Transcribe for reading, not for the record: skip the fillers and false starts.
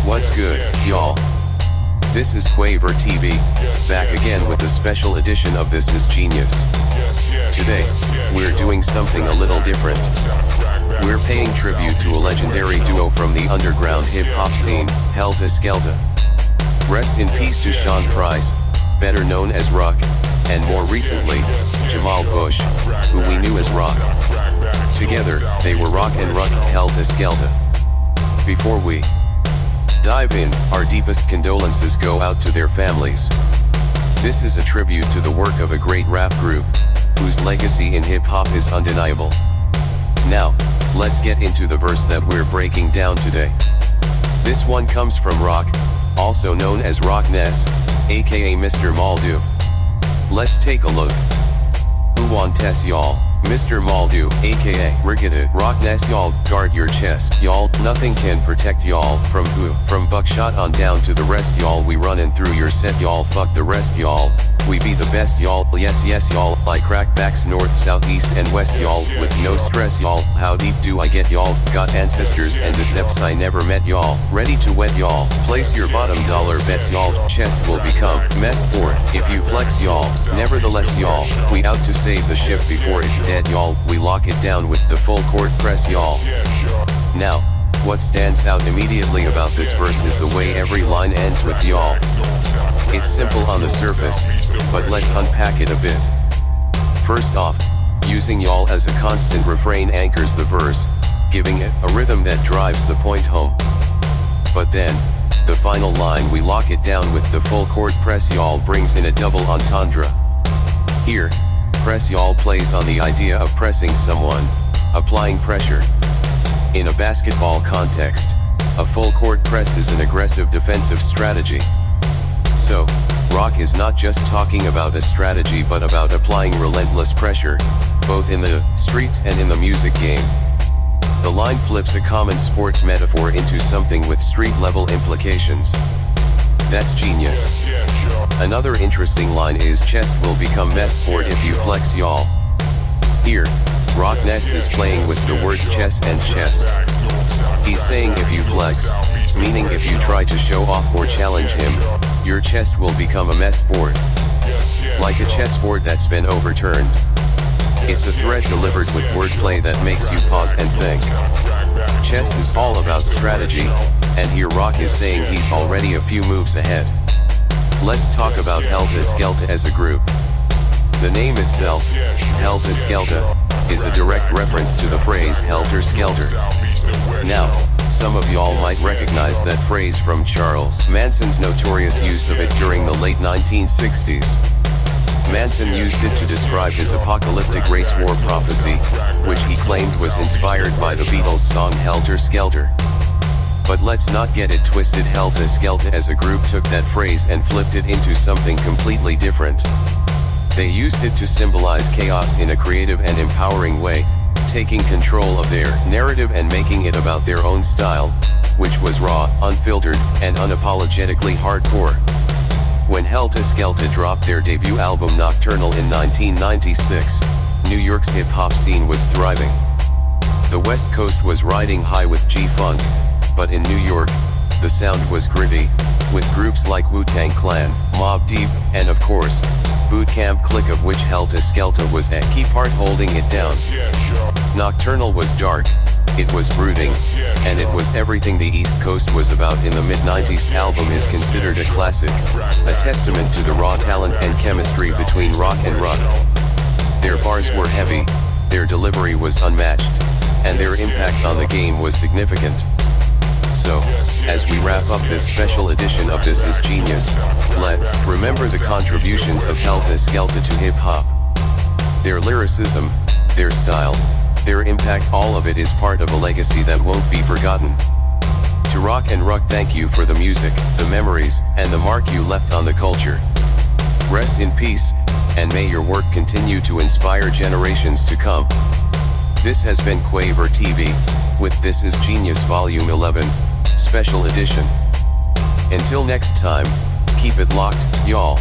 What's good, y'all? This is QuaVerTV, back again with a special edition of This Is Genius. Today, we're doing something a little different. We're paying tribute to a legendary duo from the underground hip-hop scene, Heltah Skeltah. Rest in peace to Shawn Price, better known as Ruck, and more recently, Jahmal Bush, who we knew as Rock. Together, they were Rock and Ruck, Heltah Skeltah. Before we dive in, our deepest condolences go out to their families. This is a tribute to the work of a great rap group, whose legacy in hip-hop is undeniable. Now, let's get into the verse that we're breaking down today. This one comes from Rock, also known as Rock-Ness, a.k.a. Mr. Maldu. Let's take a look. Who on tess y'all? Mr. Maldu, a.k.a. rickidy. Rock-Ness y'all, guard your chest, y'all. Nothing can protect y'all from who? From buckshot on down to the rest y'all. We running through your set y'all. Fuck the rest y'all. We be the best y'all. Yes y'all. I crack backs north, south, east and west y'all. With no stress y'all. How deep do I get y'all? Got ancestors and decepts I never met y'all. Ready to wet y'all. Place your bottom dollar bets y'all. Chest will become mess for if you flex y'all. Nevertheless y'all, we out to save the ship before it's dead y'all. We lock it down with the full court press y'all. Now, what stands out immediately about this verse is the way every line ends with y'all. It's simple on the surface, but let's unpack it a bit. First off, using y'all as a constant refrain anchors the verse, giving it a rhythm that drives the point home. But then, the final line we lock it down with the full chord press y'all brings in a double entendre. Here, press y'all plays on the idea of pressing someone, applying pressure. In a basketball context, a full court press is an aggressive defensive strategy. So, Rock is not just talking about a strategy but about applying relentless pressure, both in the streets and in the music game. The line flips a common sports metaphor into something with street-level implications. That's genius. Another interesting line is chest will become mess sport if you flex y'all. Here, Rock-Ness is playing with the words chest and chest. He's saying if you flex, meaning if you try to show off or challenge him, your chest will become a mess board. Like a chessboard that's been overturned. It's a threat delivered with wordplay that makes you pause and think. Chess is all about strategy, and here Rock is saying he's already a few moves ahead. Let's talk about Heltah Skeltah as a group. The name itself, Heltah Skeltah, is a direct reference to the phrase Heltah Skeltah. Now, some of y'all might recognize that phrase from Charles Manson's notorious use of it during the late 1960s. Manson used it to describe his apocalyptic race war prophecy, which he claimed was inspired by the Beatles' song Heltah Skeltah. But let's not get it twisted. Heltah Skeltah as a group took that phrase and flipped it into something completely different. They used it to symbolize chaos in a creative and empowering way, taking control of their narrative and making it about their own style, which was raw, unfiltered, and unapologetically hardcore. When Heltah Skeltah dropped their debut album Nocturnal in 1996, New York's hip-hop scene was thriving. The West Coast was riding high with G-Funk, but in New York, the sound was gritty, with groups like Wu-Tang Clan, Mobb Deep, and of course, Boot Camp Click, of which Heltah Skeltah was a key part holding it down. Nocturnal was dark, it was brooding, and it was everything the East Coast was about. In the mid-90s, album is considered a classic, a testament to the raw talent and chemistry between Rock and Ruck. Their bars were heavy, their delivery was unmatched, and their impact on the game was significant. So, as we wrap up this special edition of This Is Genius, let's remember the contributions of Heltah Skeltah to hip-hop. Their lyricism, their style, their impact, all of it is part of a legacy that won't be forgotten. To Rock and Ruck, thank you for the music, the memories, and the mark you left on the culture. Rest in peace, and may your work continue to inspire generations to come. This has been QuaVerTV, with This Is Genius Volume 11, Special Edition. Until next time, keep it locked, y'all.